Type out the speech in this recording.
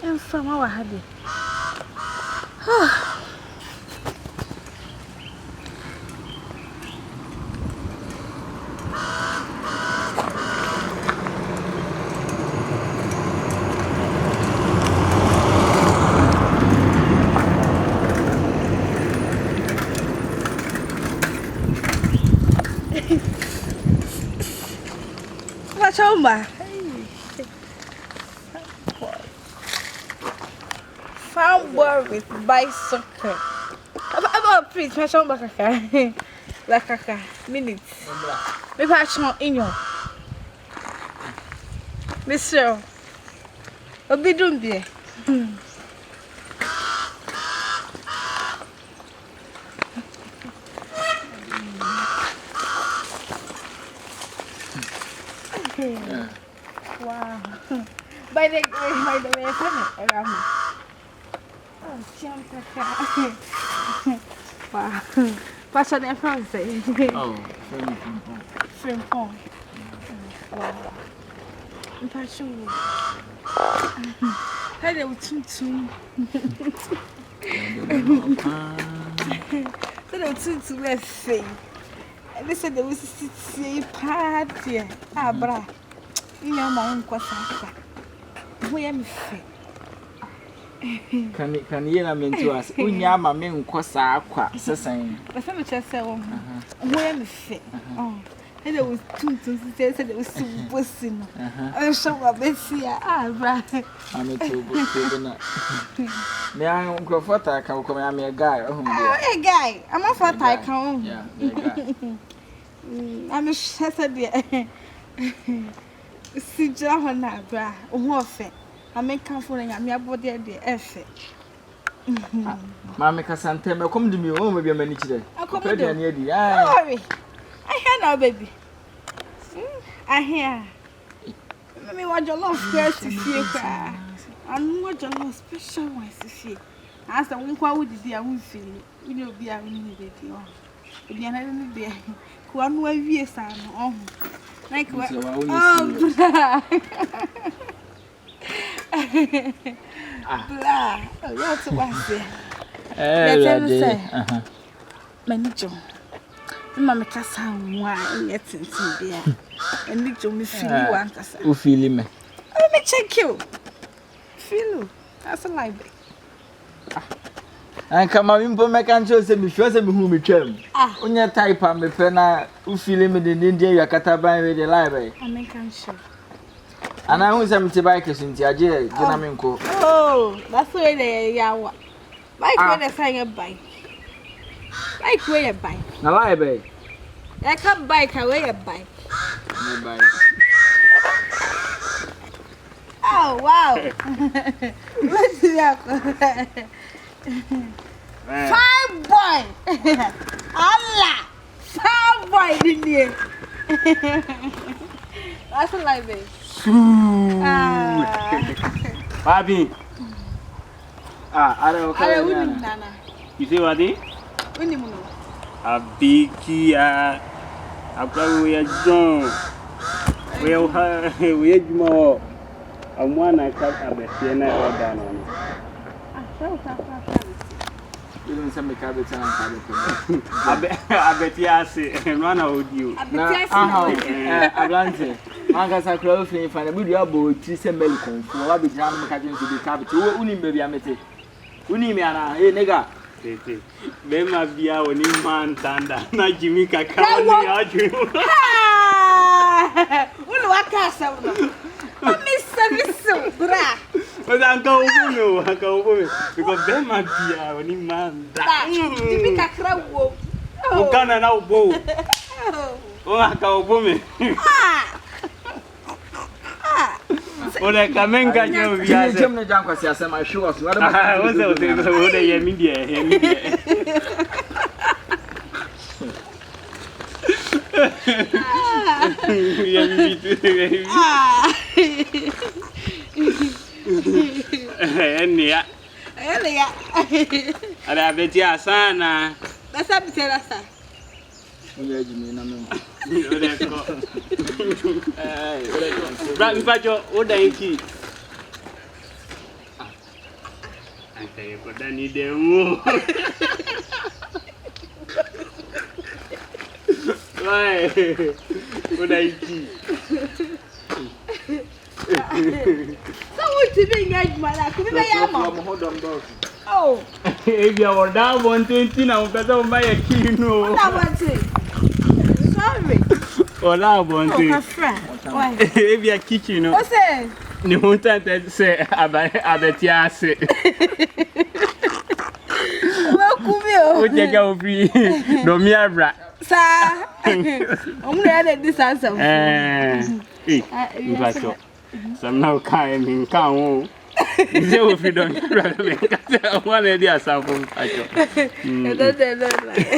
I'm from our habit. What's over? Found boy with bicycle. About please, my son Bakaka. Bakaka, minutes. Maybe I shall in you. Mr. Obidumbi. Wow. By the way, around. Oh, jump. Wow. What's on their phone say? Oh, Friend phone. Wow. Passion. Hello, Tutu. Hello, Tutu, let's see. They said there was a party. Ah, bra. You know, my own question. Who am I? Can you mean to us? Unya, my main cosa, the same. The family just said, who am I? Oh, and there was Tutu said it was so bossing. I'm so Bessie. Ah, bra. I'm a too good. May I go for that? Come come, a guy. Oh, a guy. I'm off what I come. Yeah, I'm a Saturday. See, John, bra, or I make comforting at my body at the effort. Mamma Cassandra, come to me, oh, maybe a minute today. I'll come near the eye. I hear now, baby. I hear. Let me watch your love first to see cry. And watch your love special ones to see. As I won't quite with the dear, we feel it. We know be a winning baby. If you're not in the day, one way, yes, I'm like what? Blah, what's what's there? Let's say, Manager. Mamma Cassan, wine, yet since there. And little Miss Philly, who feel him? Let me check you. Phil, that's a library. And come on, you make and show me first of whom we came. Ah, on your type, I'm a penna who feel him in the India, Yakataban with the library. I make and show. And I was empty bikers in Tiaje, Janaminko. Oh, that's where they are. Bike when they sang a bike. Bike way a bike. A library. I can't bike away a bike. Oh, wow. What's that? Fine boy. Allah. Fine boy in here. That's a library. Bobby. I don't know. Nana. You see what it? When you know. A big Kia. A probably a John. We're more. And one I cut a Bessiana or down on it. You don't send me cabbage and cabbage. I bet yes, and run out with you. Ablante. Mangas are closely find a good elbow, tis and belcon, for what be jam catching to the cabbage. Who baby I met it. Unimiana, hey, nigga. Then my beer when you man thunder, not Jimmy Cacao. What castle? Miss Bra. But Uncle Woman, because then my beer when you man that. Jimmy Cacao. Oh, can I now go? Oh, Uncle Woman. Oh, I come and get you. Yes, I'm the junk was my shoes. What I was out there with the media. Enia. Elia. Ada betia sana. Basa bitela sa. Oya jimi na me. Odeko. Bra mpacho odanki. Ante ko dani demu. Vai. Odanki. So what to be engaged man? Could be ya ma. Oh. If you are down 120 now, better buy a kilo. What about it? Sorry. Ola bonte. Oh, friend. Why? If you are kitchen, What's it? ni hunta say abetia se. Welcome you. O je ga ofi do mi abra. Sir. I'm ready this answer. Mpacho. Some now kai min kan wo. Ise ofi do mi abra me ka se one dey asan fun mpacho. I don't know.